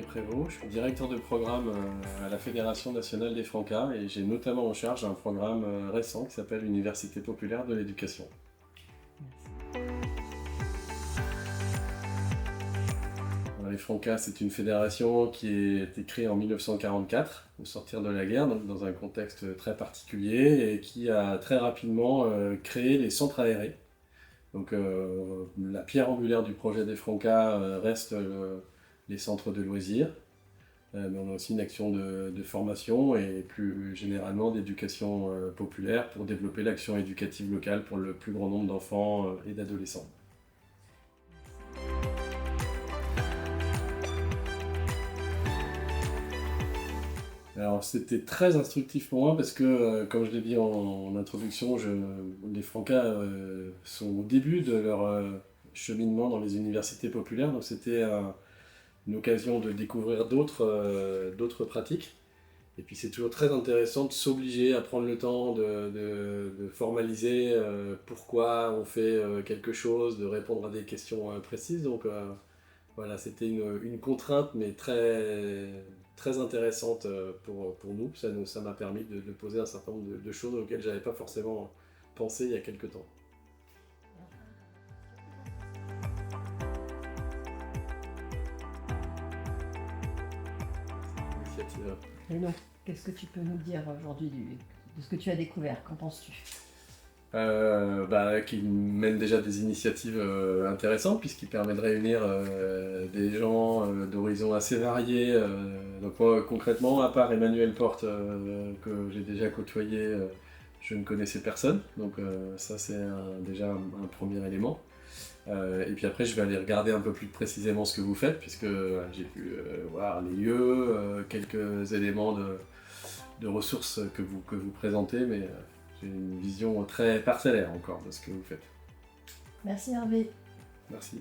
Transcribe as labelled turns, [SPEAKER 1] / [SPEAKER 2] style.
[SPEAKER 1] Hervé Prévost, je suis directeur de programme à la Fédération nationale des Francas et j'ai notamment en charge un programme récent qui s'appelle l'Université populaire de l'éducation. Les Francas, c'est une fédération qui a été créée en 1944, au sortir de la guerre, donc dans un contexte très particulier, et qui a très rapidement créé les centres aérés. Donc la pierre angulaire du projet des Francas reste les centres de loisirs, mais on a aussi une action de formation et plus généralement d'éducation populaire pour développer l'action éducative locale pour le plus grand nombre d'enfants et d'adolescents. Alors c'était très instructif pour moi parce que, comme je l'ai dit en introduction, les Francas sont au début de leur cheminement dans les universités populaires, donc c'était une occasion de découvrir d'autres pratiques. Et puis c'est toujours très intéressant de s'obliger à prendre le temps de formaliser pourquoi on fait quelque chose, de répondre à des questions précises. Donc voilà, c'était une contrainte, mais très intéressante pour nous. Ça m'a permis de poser un certain nombre de choses auxquelles je n'avais pas forcément pensé il y a quelques temps. Initiative.
[SPEAKER 2] Et donc, qu'est-ce que tu peux nous dire aujourd'hui de ce que tu as découvert? Qu'en penses-tu?
[SPEAKER 1] Qui mène déjà des initiatives intéressantes puisqu'il permet de réunir des gens d'horizons assez variés. Donc moi, concrètement, à part Emmanuel Porte que j'ai déjà côtoyé, je ne connaissais personne. Donc ça c'est déjà un premier élément. Et puis après je vais aller regarder un peu plus précisément ce que vous faites puisque j'ai pu voir les lieux, quelques éléments de ressources que vous présentez, mais j'ai une vision très parcellaire encore de ce que vous faites.
[SPEAKER 2] Merci Hervé.
[SPEAKER 1] Merci.